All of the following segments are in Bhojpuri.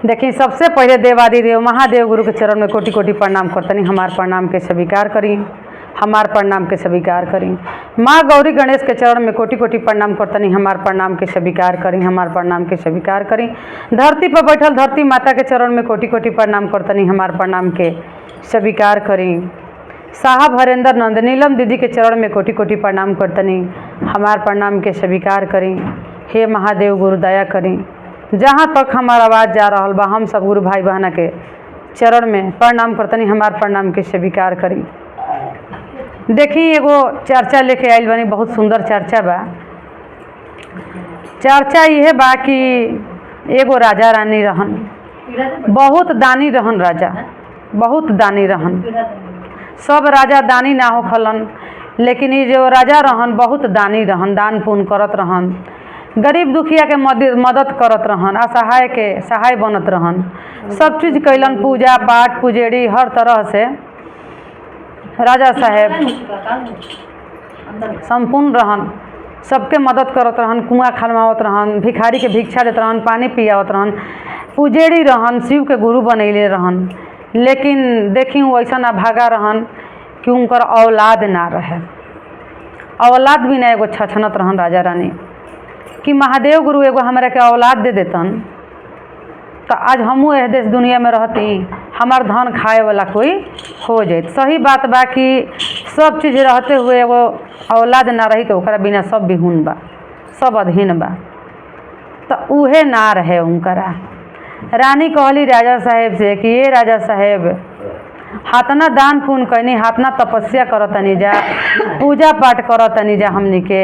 देखिए, सबसे पहले देवादिदेव महादेव गुरु के चरण में कोटि कोटि प्रणाम करतनी। हमार प्रणाम के स्वीकार करी, हमार प्रणाम के स्वीकार करी। माँ गौरी गणेश के चरण में कोटि कोटि प्रणाम करतनी। हमार प्रणाम के स्वीकार करी, हमार प्रणाम के स्वीकार करी। धरती पर बैठल धरती माता के चरण में कोटि कोटि प्रणाम करतनी। हमार प्रणाम के स्वीकार करी। साहब हरेंद्र नंद नीलम दीदी के चरण में कोटि कोटि प्रणाम करतनी। हमार प्रणाम के स्वीकार करी। हे महादेव गुरु दया करी। जहाँ तक हमार आवाज़ जा रहा बा, हम सब गुरु भाई बहना के चरण में प्रणाम करतनी। हमार प्रणाम के स्वीकार करी। देखी, एगो चर्चा लेके आइल बानी, बहुत सुंदर चर्चा बा। चर्चा यह बा कि एगो राजा रानी रहन, बहुत दानी रहन। राजा बहुत दानी रहन। सब राजा दानी ना होखलन, लेकिन ये जो राजा रहन बहुत दानी रहन, दान पुण्य करत रहन, गरीब दुखिया के मदद करत रहन, असहाय के सहाय बनत रहन, सब चीज़ कैलन, पूजा पाठ पुजेड़ी हर तरह से राजा साहेब संपूर्ण रहन, सबके मदद करत रहन, कुआं खनवावत रहन, भिखारी के भिक्षा देत रहन, पानी पियावत रहन, पुजेड़ी रहन, शिव के गुरु बनैले रहन। लेकिन देखी वैसा अभागा रहन कि उनकर औलाद ना रहे। औलाद भी ना एगो छछनत रहन राजा रानी कि महादेव गुरु एगो हमरा के औलाद दे देतन तो आज हमू एह देश दुनिया में रहती, हमार धन खाए वाला कोई हो जाए। सही बात बा कि सब चीज़ रहते हुए एगो औलाद ना रही तो ओकरा बिना सब बिहुन बा, सब अधीन बा। तो उहे ना रहे उनकरा। रानी कहली राजा साहेब से कि ये राजा साहेब, हाथना दान पुण्य कैनी, हाथना तपस्या करतनी जा, पूजा पाठ करतनी जा हमनी के,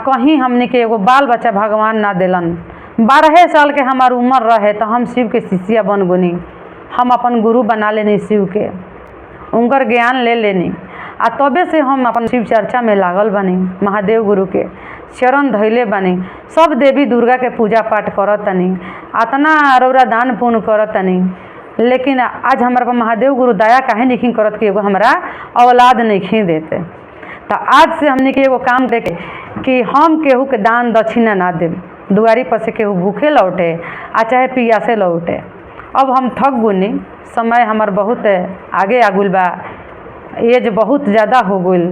कहीं हमनी के एगो बाल बच्चा भगवान ना दिलन। 12 साल के हमार उम्र रहे तो हम शिव के शिष्या बन गुनी, हम अपन गुरु बना लेनी शिव के, उनकर ज्ञान ले लेनी। तबे से हम अपन शिव चर्चा में लागल बनी, महादेव गुरु के चरण धैले बनी, सब देवी दुर्गा के पूजा पाठ करतनी, अतना रौरा दान पुण्य करतनी। लेकिन आज हमारे पर महादेव गुरु दया काहे नहीं करत कि एगो हमरा औलाद नहीं देते। तो आज से हमने के एगो काम देखे कि हम केहू के दान दक्षिणा ना देव, दुआरी पर से केहू भूखे लौटे आ चाहे पियासे लौटे। अब हम थक गुनी, समय हमार बहुत आगे आगुल बा, एज बहुत ज़्यादा हो गई।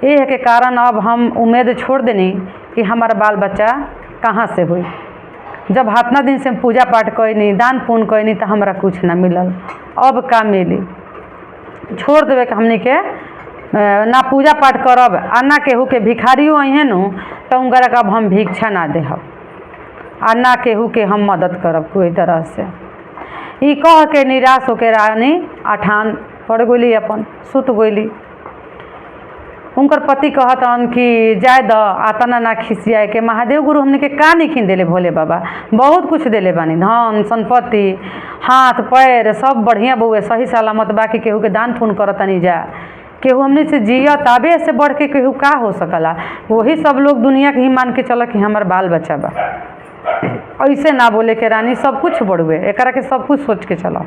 ये के कारण अब हम उम्मीद छोड़ देनी कि हमारा बाल बच्चा कहाँ से हुई। जब हाथना दिन से पूजा पाठ कैनी, दान पुण्य कैनी तो हमरा कुछ ना मिलल, अब का मिली। छोड़ देवे कि हमनी के ना पूजा पाठ करब आ ना केहू के भिखारियों अहें नु तो उनकरा के अब हम भिक्षा ना देहब आ ना केहू के हम मदद करब कोई तरह से। ई कह के निराश होके रानी अठान पड़ गई, अपन सुत गई। उनकर पति कहतन कि जाय द, आतना ना खिसियाए के, महादेव गुरु हमने के का नहीं देले भोले बाबा, बहुत कुछ देले बानी, धन संपत्ति हाथ पैर सब बढ़िया बउए सही सलामत बा कि केहू के दान पुण्य करतनी जा, केहू हमने से जिया ताबे से बढ़ के केहू का हो सकला। वही सब लोग दुनिया के ही मान के चल कि हमार बाल बच्चा बा। ऐसे ना बोले के रानी, सब कुछ बढ़ुए एकरा के सब कुछ सोच के चलो।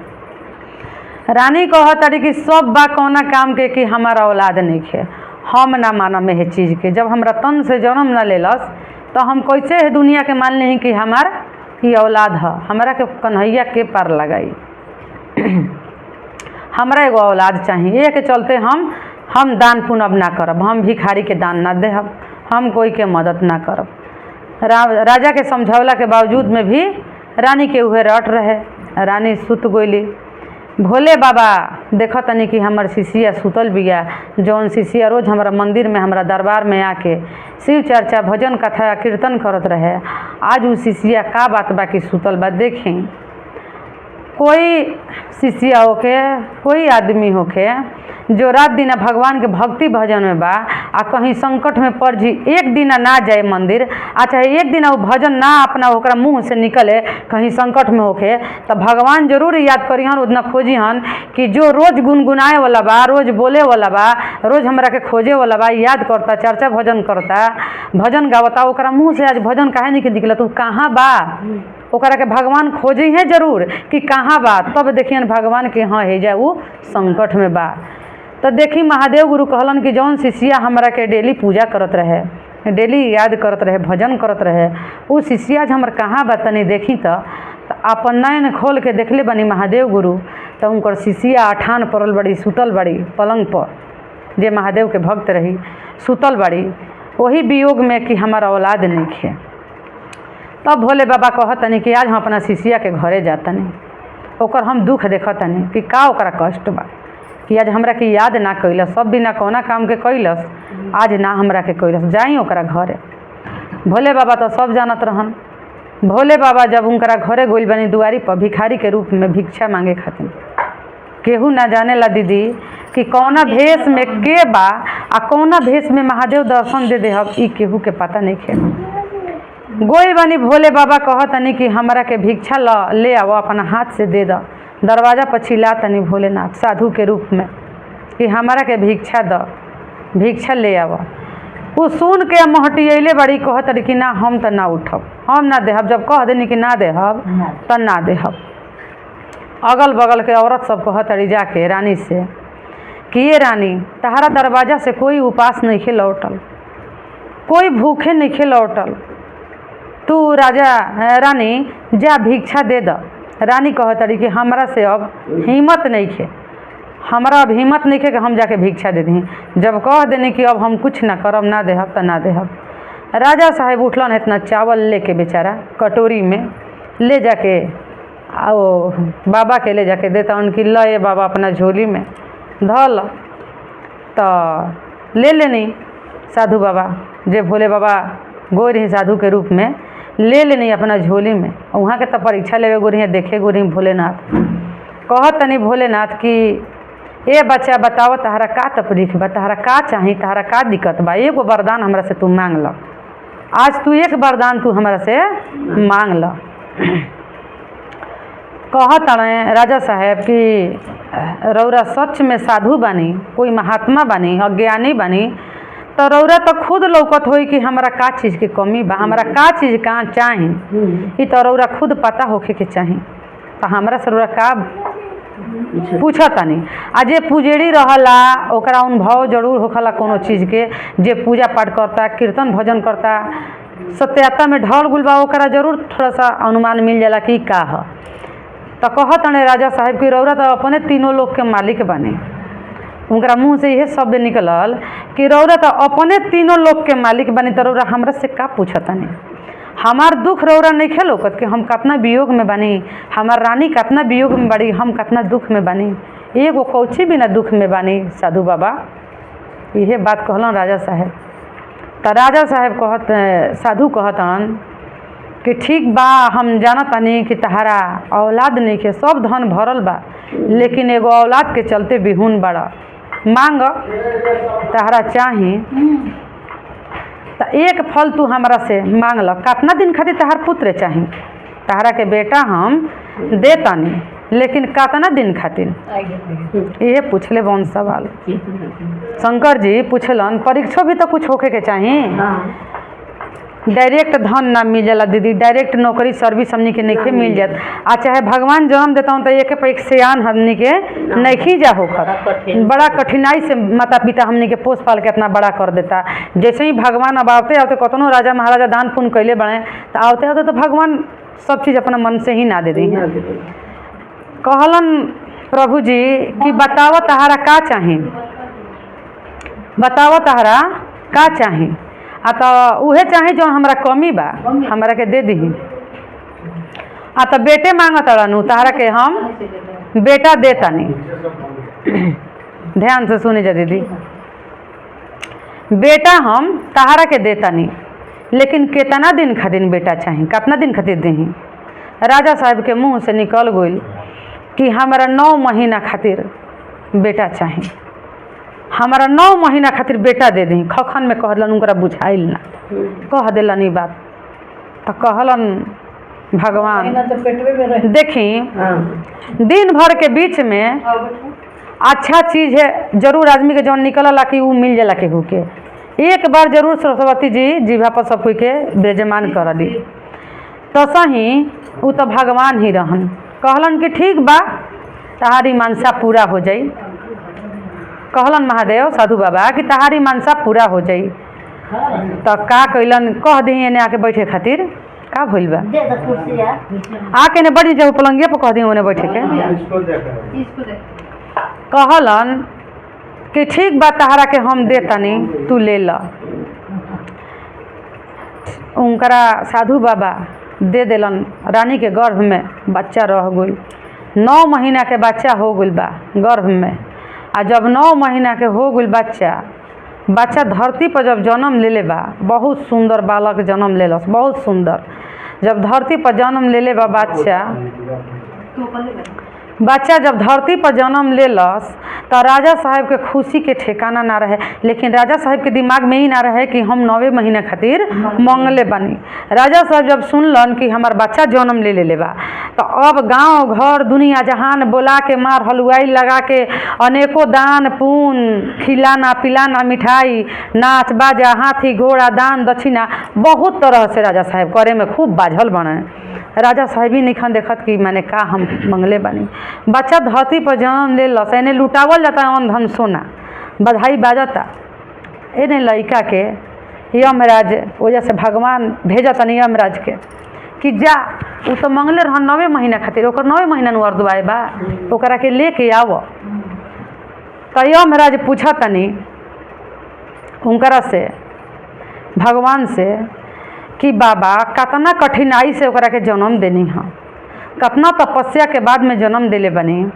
रानी कहतारी कि सब बा कौना काम के कि हमारा औलाद नहीं खे, हम ना मानम यह चीज़ के। जब हमरा तन से जन्म न लेलस तो हम कैसे है दुनिया के मान ली कि हमार ही औलाद है। हमरा के कन्हैया के पार लगाई हमरा एगो औलाद चाहिए। ये के चलते हम दान पुण्य अब ना करब, हम भिखारी के दान ना देहब, हम कोई के मदद ना करब। राजा के समझौला के बावजूद में भी रानी के उहे रट रहे। रानी सुत गईली। भोले बाबा देखतनी कि हमर शिष्या सुतल बिया, जौन शिष्या रोज हमारा मंदिर में हमारा दरबार में आके शिव चर्चा भजन कथा कीर्तन करत रहे, आज वो शिष्या का बात बा कि सुतल बा। देखें, कोई शिष्या होके कोई आदमी होके जो रात दिन भगवान के भक्ति भजन में बा आ कहीं संकट में पड़ जी, एक दिन ना जाए मंदिर आ चाहे एक दिन वो भजन ना अपना ओकरा मुँह से निकले, कहीं संकट में होके तो भगवान जरूर याद करी हन, उतना खोजी हन कि जो रोज गुनगुनाए वाला बा, रोज बोले वाला बा, रोज हमरा के खोजे वाला बा, याद करता, चर्चा भजन करता, भजन गावता, ओकरा मुँह से आज भजन काहे नहीं निकला, तो कहाँ बा? ओकरा के भगवान खोजी है जरूर कि कहाँ बा, तब देखियन भगवान के हाँ है जा वो संकट में बा। तो देखी महादेव गुरु कहलन कि जौन शिष्या हमरा के डेली पूजा करत रहे, डेली याद करत रहे, भजन करत रहे, वो शिष्या हमर कहाँ बा तनी देखी। तो तो अपन नैन खोल के देखले बनी महादेव गुरु, तो उनकर शिशिया अठान पड़ल बड़ी, सुतल बड़ी पलंग पर, जे महादेव के भक्त रही सुतल बड़ी वही वियोग में कि हमारा औलाद नहीं खे। तब भोले बाबा कहतनी कि आज हम अपना शिशिया के घरे जातनी, ओकर हम दुख देखतनी कि का ओकरा कष्ट बा कि आज हमरा के याद ना कैलस, सब बिना कौना काम के कैलस, आज ना हमरा के कैलस, जाई ओकरा घरे। भोले बाबा तो सब जानत रहन। भोले बाबा जब उनकरा घरे गइल बनी दुआरी पर भिखारी के रूप में भिक्षा मांगे खातिर, केहू ना जाने ला दीदी कि कौना भेष में के बा आ कौना भेष में महादेव दर्शन दे देहब, ई केहू के पता नहीं खे। गोइल बनी भोले बाबा कहतनी कि हमरा के भिक्षा ले आओ, अपना हाथ से दे द। दरवाजा पर चिल्लातनी भोलेनाथ साधु के रूप में कि हमरा के भिक्षा द, भिक्षा ले आओ। वो सुन के महटियले बड़ी कहतरी कि ना हम तो ना उठब, हम ना देहब। जब कह देनी कि ना देहब तो ना देहब। अगल बगल के औरत सब कहतरी जाके रानी से कि ये रानी तहरा दरवाजा से कोई उपास नहीं खे लौटल, कोई भूखे नहीं खे लौटल, तू राजा रानी जा भिक्षा दे द। रानी कहतरी कि हमरा से अब हिम्मत नहीं खे, हमरा अब हिम्मत नहीं खे कि हम जाके भिक्षा दे दी। जब कह देनी कि अब हम कुछ ना करब, ना देहब तो ना देहब। राजा साहेब उठलन इतना चावल लेके बेचारा कटोरी में ले जाके आओ बाबा के ले जाके देता, उनकी लए बाबा अपना झोली में धल। तो ले लेनी साधु बाबा, जे भोले बाबा गोई रही साधु के रूप में, ले लेनी अपना झोली में। वहाँ के तो परीक्षा लेवे गो रही, देखे गो रही भोलेनाथ। कहतनी भोलेनाथ कि ए बच्चा बताओ तहरा का तकलीफ बा, तहरा का चाही, तहरा का दिक्कत बा, एगो वरदान हमरा से तू मांग ल। आज तू एक वरदान तू हमरा से मांग ल। कहतने राजा साहेब कि रौरा सच में साधु बानी, कोई महात्मा बानी, अज्ञानी बानी, तो रौरा तो खुद लौकत होई कि हमरा का चीज़ के कमी बा, हमरा का चीज़ कहाँ चाही, ई तो रौरा खुद पता होखे के चाही। तो हमरा से रौरा का पूछतानी। आ जे पुजेड़ी रहला ओकरा अनुभव जरूर होखला कोनो चीज़ के, जे पूजा पाठ करता, कीर्तन भजन करता, सत्यता में ढल गुल बा, ओकरा जरूर थोड़ा सा अनुमान मिल जाला कि का ह। तो कहतने राजा साहेब कि रौरा तो अपने तीनों लोग के मालिक बने। उनका मुँह से यह शब्द निकलल कि रौरा तो अपने तीनों लोग के मालिक बनी, तो रौरा हमरा से का पूछतनी। हमार दुख रौरा नहीं खेलोकत कि हम कितना वियोग में बनी, हमार रानी कितना वियोग में बड़ी, हम कितना दुख में बनी, एगो कौची बिना दुख में बनी साधु बाबा। यह बात कहलन राजा साहेब। तो राजा साहेब साधु कहतन कि ठीक बा, हम जानतानी कि तहरा औलाद नहीं के, सब धन भरल बा, लेकिन एगो औलाद के चलते बिहुन बड़ा, मांग तहरा चाही तो एक फल तू हमरा से मांग ल। कितना दिन खातिर तहार पुत्र चाही, तहरा के बेटा हम देतानी, लेकिन कितना दिन खातिर, ये पूछले बन सवाल। शंकर जी पूछलन परीक्षा भी तो कुछ होके के चाही, डायरेक्ट धन ना मिल जाला दीदी, डायरेक्ट नौकरी सर्विस हमनी के नहीं मिल जात। आ चाहे भगवान जन्म देता हूँ तो एक पे एक सियान हमनी के नहीं जा होकर, बड़ा कठिनाई से माता पिता हमनी के पोस पाल के इतना बड़ा कर देता। जैसे ही भगवान अब आवते आवते कतनो राजा महाराजा दान पुण्य कैले बने, तो आवते आवते तो भगवान सब चीज़ अपना मन से ही ना दे दी। कहलन प्रभु जी कि बताओ तहरा का चाही, बताओ तहरा का चाही। आ तो उहे चाहे जो हमरा कमी बा, हमरा के दे दी। आ तो बेटे मांगत रहनु, तहरा के हम बेटा देतानी। ध्यान से सुनी जा दीदी, बेटा हम तहरा के देतानी, लेकिन कितना दिन खातिर बेटा चाही, कितना दिन खातिर देही। राजा साहब के मुंह से निकल गई कि हमारा 9 महीना खातिर बेटा चाही, हमारा 9 महीना खातिर बेटा दे दी। खखन में कहलन, उनकरा बुझाइल ना, कह दिलन ई बात। तो कहलन भगवान देखी दिन भर के बीच में अच्छा चीज़ है जरूर आदमी के जौन निकलला कि वो मिल जाला केहू के। एक बार जरूर सरस्वती जी जीभा पर सब कोई के बेजमान कर दी। तो सही वो तो भगवान ही रहन। कहलन कि ठीक बा, तहारी मनसा पूरा हो जाई। कहलन महादेव साधु बाबा कि तहारी मनसा पूरा हो जाई। तो का कैलन, कह दी एने आके बैठे खातिर, का भइल बा आके ने बड़ी जब पलंगिया पर कह दी ओने बैठे के कहलन कि ठीक बा तहरा के हम दे तनी तू ले ला। उनकरा साधु बाबा दे दिलन। रानी के गर्भ में बच्चा रह गई। 9 महीना के बच्चा हो गई बा गर्भ में। आ जब 9 महीना के हो गई बच्चा धरती पर जब जन्म ले ले बा, बहुत सुंदर बालक जन्म ले लस, बहुत सुंदर। जब धरती पर जन्म ले ले बा बच्चा जब धरती पर जन्म ले लस तो राजा साहब के खुशी के ठिकाना ना रहे। लेकिन राजा साहब के दिमाग में ही ना रहे कि हम 9 महीना खातिर मंगले बनी। राजा साहब जब सुनलन कि हमार बच्चा जन्म ले ले बा तो अब गांव घर दुनिया जहान बोला के मार हलवाई लगा के अनेकों दान पुन खिलाना पिलाना मिठाई नाच बाजा हाथी घोड़ा दान दक्षिणा बहुत तरह से राजा साहब करे में खूब बाझल बने। राजा साहब ही नहीं देखत कि मैंने का हम मंगले बनी। बच्चा धरती पर जन्म ले लस, एने लुटावल जाता अन धन सोना, बधाई बाजता। एने लड़का के यमराज वजह से भगवान भेजता यमराज के कि जा उ तो मंगले रहन 9 महीना खातिर, ओकर 9 महीना नुअर दुआए बा, ओकरा के लेके आव। तो यमराज पूछतनी उनकरा से भगवान से कि बाबा कतना कठिनाई से ओकरा के जन्म देनी हाँ, कतना तपस्या के बाद में जन्म दिले बनी,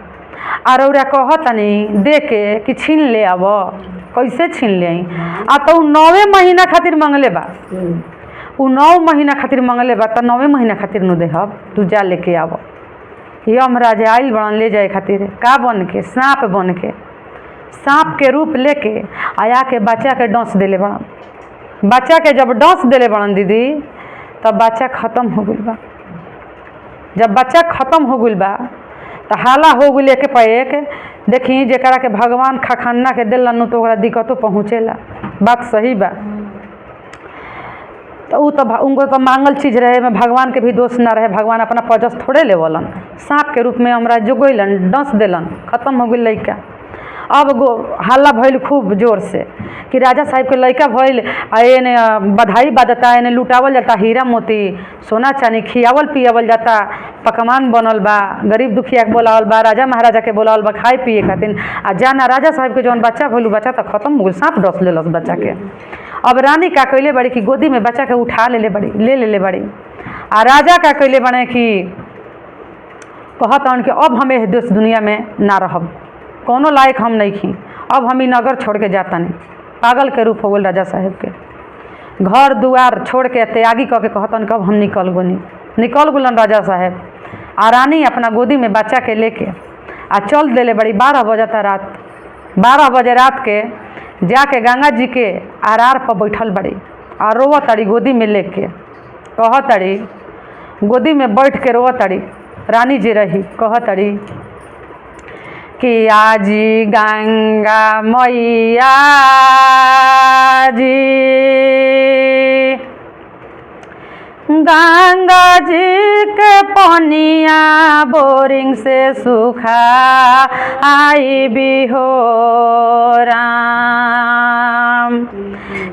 और ओरा कहतनी दे के कि छीन ले आव। कैसे छीन ले आई? आ तो 9 महीना खातिर मंगले बा, उ 9 महीना खातिर मंगले बा तो 9 महीना खातिर नु देहब, तू जा लेके आव। यमराज आइल बड़न ले जाए खातिर का बन के, सांप बन के, सांप के रूप लेके आया के बच्चा के डंस दिले बड़न। बच्चा के जब डंस दिले बड़न दीदी तब बच्चा खत्म हो गई बा। जब बच्चा खत्म हो गई बा तो हाला हो गई एक पे एक। देखी जरा के भगवान खखाना के दिलन तो ओकरा दिक्कतों पहुँचेला, बात सही बा। तो उ तो उनको तो मांगल चीज़ रहे में भगवान के भी दोष ना रहे। भगवान अपना पजस थोड़े लेवलन, सांप के रूप में हमरा जोगैलन डंस दिलन, खत्म हो गई लड़का। अब हल्ला भइल खूब जोर से कि राजा साहब के लड़का भइल, एने बधाई बाजता, एने लुटावल जाता, हीरा मोती सोना चांदी खियावल पियावल जाता, पकवान बनल बा, गरीब दुखिया के बोलावल बा, राजा महाराजा के बोलावल बा खाए पिए खातिर। आ जाना राजा साहब के जौन बच्चा भइल बच्चा तो खत्म हो गई, सांप डस लेलस बच्चा के। अब रानी का कैले बड़ी कि गोदी में बच्चा के उठा ले बड़ी, ले बड़ी। आ राजा का कैले बने कि कहतन कि अब हम इस देश दुनिया में ना रहब, कोनो लायक हम नहीं खी, अब हम ही नगर छोड़ के जाता नहीं। पागल के रूप हो गल राजा साहब के, घर दुआर छोड़ के त्यागी कह के कहतन कब हम निकल गुलन राजा साहब। आ रानी अपना गोदी में बच्चा के लेके आ चल देले बड़ी। 12 बजता रात, 12 बजे रात के जाके गंगा जी के आरार पर बैठल बड़ी और रोवत तड़ी गोदी में लेके, कहत तड़ी गोदी में बैठ के रोवत तड़ी। रानी जी रही कहत तड़ी कि आजी गंगा मैया जी, गंगा जी के पनिया बोरिंग से सूखा आई भी हो राम।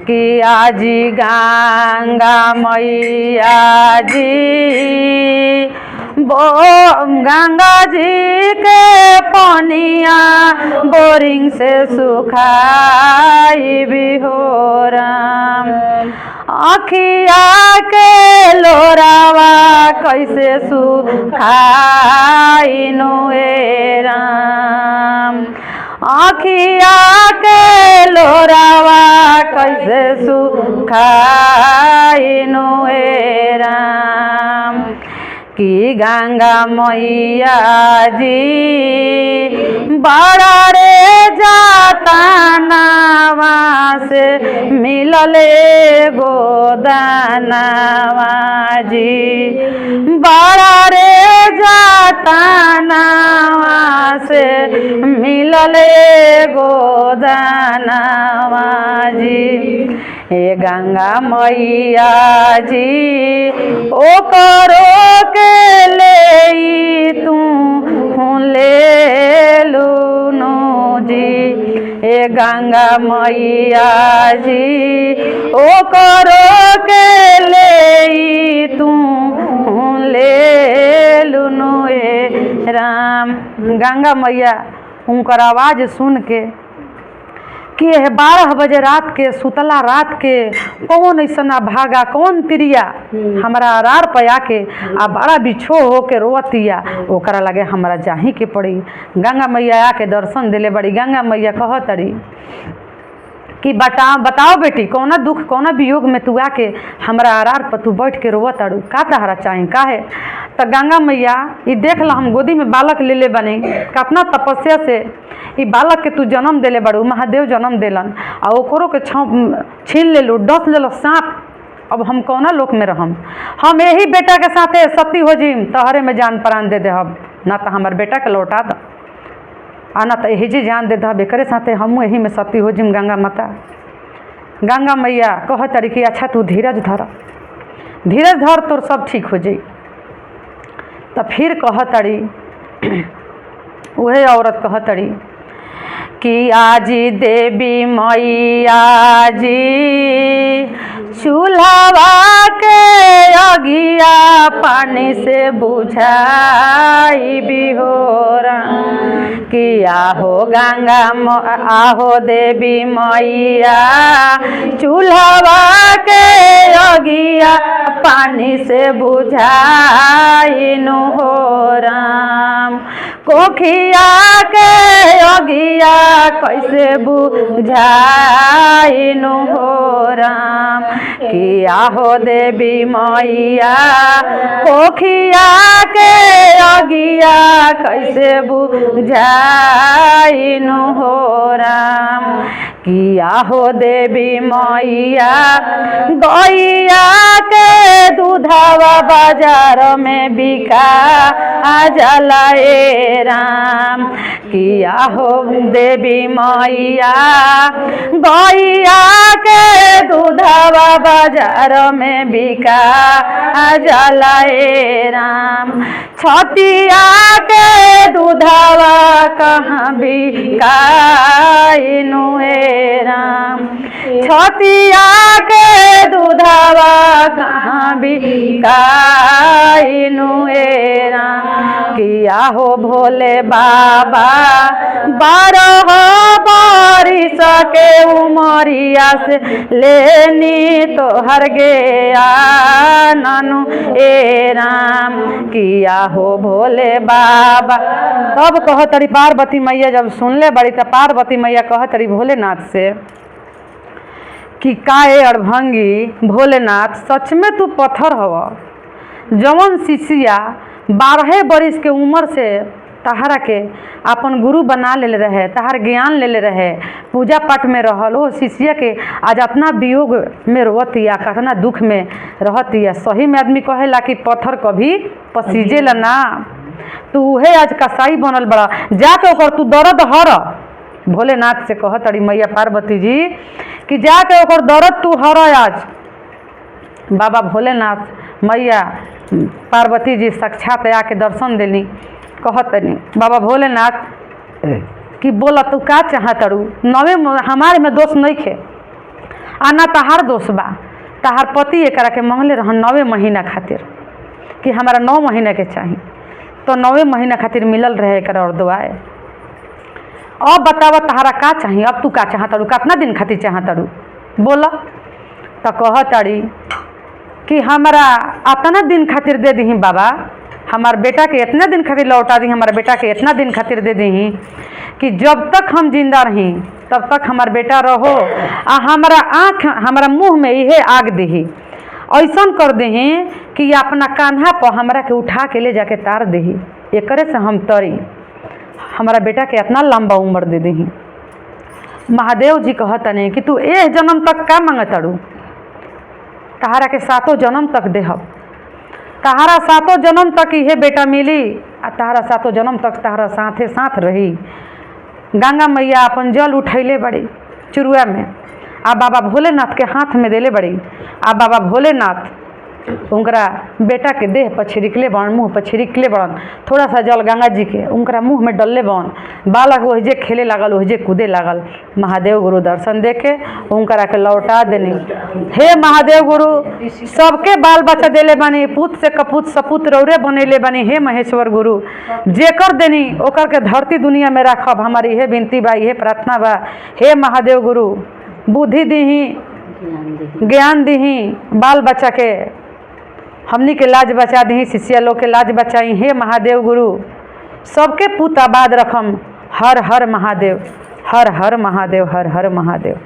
कि आजी गंगा मैया जी, गंगा जी के पनिया बोरिंग से सुखाई भी हो राम। आँखिया के लोरावा कैसे सुखाई नुए राम। आँखिया के लोरावा कैसे सुखाई नुए राम। कि गंगा मैया जी बड़ा रे जाता नावा से मिलले गोदानावा जी, बड़ा रे जाता नावा से मिलले गोदानावा जी। हे गंगा मैया जी ओ करो के ले तू ले लूनो जी। हे गंगा मैया जी ओ करो के ले तू ले लुनु ए राम। गंगा मैया उनकर आवाज़ सुन के कि 12 बजे रात के सुतला रात के कौन ऐसा भागा कौन तिरिया हमारा आरार पया के आ बड़ा बिछो हो के रोवतिया ओकरा लगे हमारा जाही के पड़ी। गंगा मैया आके दर्शन दिले बड़ी। गंगा मैया कहतड़ी कि बताओ बेटी कौना दुख कौना वियोग में तू आके हमारा आरार पर तू बैठ के रोवत अड़ू का तहरा चाही काहे। तो गंगा मैया ये देख ला हम गोदी में बालक ले ले बनी कितना तपस्या से ई बालक के तू जन्म देले बड़ू महादेव जन्म देलन आ ओकरो के छीन ले लू डस ले लो सांप। अब हम कौना लोक में रहम। हम यही बेटा के साथे सती हो जिम तहरे में जान प्राण दे देहब ना तो हमार बेटा के लौटा द आना तो यही जी जान दे दहब एकरे साथे हम यही में सती हो जिम। गंगा माता गंगा मैया कहतड़ी कि अच्छा तू धीरज धर तोर सब ठीक हो जाई। तो फिर कहतड़ी वही औरत कहतड़ी कि आजी देवी मैया जी चूल्हा के अगिया पानी से बुझाई बिहोरा कि आहो गंगा आहो देवी मैया चूल्हा के अगिया पानी से बुझाई नु हो राम। कोखिया के अगिया कैसे बुझाई नु हो राम कि आहो देवी मैया कोखिया के अगिया कैसे बुझाई नु हो राम कि आहो देवी मैया गैया के दूधवा बाजार में बिका जलाए राम कि आहो देवी मैया गैया के दूधवा बाजार में बिका जलाए राम। छतिया के दूधवा कहाँ बिकाई नुए राम। छतिया के दूधवा कहाँ बिकाई नुए राम कि आहो भोले बाबा 12 बारिश के उमरिया से लेनी तो हर गया ननु ए राम कि आहो भोले बाबा। तब कहतरी पार्वती मैया जब सुनले बड़ी तो पार्वती मैया कहतरी भोलेनाथ से कि काए अड़भंगी भोलेनाथ सच में तू पत्थर हवा जवन शिष्या 12 बरिस के उम्र से तहरा के अपन गुरु बना ले रहे तहार ज्ञान ले रहे पूजा पाठ में रहल हो शिष्य के आज अपना वियोग में रोवतिया कतना दुख में रहतिया। सही में आदमी कहेला कि पत्थर कभी पसीजेला ना तू उहे आज कसाई बनल बड़ा जाके ओकर तू दर्द हर। भोलेनाथ से कहतड़ी मैया पार्वती जी कि जाके ओकर दर्द तू हर। आज बाबा भोलेनाथ मैया पार्वती जी साक्षात आके दर्शन देनी कहतनी बाबा भोलेनाथ कि बोला तू का चाहतड़ू नवे हमारे में दोष नहीं खे आना तहार दोष बा। तहार पति एकरा के मंगले रहन 9 महीना खातिर कि हमारा 9 महीना के चाहिए तो 9 महीना खातिर मिलल रहे एकरा और दुआए। अब बतावा तहारा का चाहिए अब तू का चाहतड़ू कितना दिन खातिर चाहतड़ू बोला। तो कहतड़ी कि हमारा अतना दिन खातिर दे दी बाबा हमार बेटा के इतना दिन खातिर लौटा दी हमारा बेटा के इतना दिन खातिर दे दी कि जब तक हम जिंदा रही तब तक हमार बेटा रहो आ हमारा आँख हमारा मुँह में इहे आग दही ऐसा कर दही कि अपना कान्हा पर हमरा के उठा के ले जाके तार दही एकरे से हम तरी हमारा बेटा के इतना लंबा उम्र दे दही। महादेव जी कहतने कि तू ए जन्म तक का मांगतड़ू तहारा के 7 जन्म तक देहब तहारा 7 जन्म तक इहे बेटा मिली आ तहारा 7 जन्म तक तहारा साथे साथ रही। गंगा मैया अपन जल उठैले बड़ी चुरुआ में आ बाबा भोलेनाथ के हाथ में देले बड़ी आ बाबा भोलेनाथ उनकरा बेटा के देह पर छिड़कले बन, मुँह पर छिड़कले बन, थोड़ा सा जल गंगा जी के उनकरा मुँह में डलले बन। बालक वही खेले लागल, वही कूदे लागल। महादेव गुरु दर्शन दे के उनकरा के लौटा देनी। हे महादेव गुरु सबके बाल बच्चा देले बानी, पुत से कपूत सपूत रौरे बनेले बानी। हे महेश्वर गुरु जेकर देनी ओकर के धरती दुनिया में राखब, हमारी यह विनती बा, यह प्रार्थना बा। हे महादेव गुरु बुद्धि दीही, ज्ञान दीही, बाल बच्चा के हमनी के लाज बचा दी, शिष्या लोग के लाज बचाई। हे महादेव गुरु सबके पुत आबाद रखम। हर हर महादेव, हर हर महादेव, हर हर महादेव।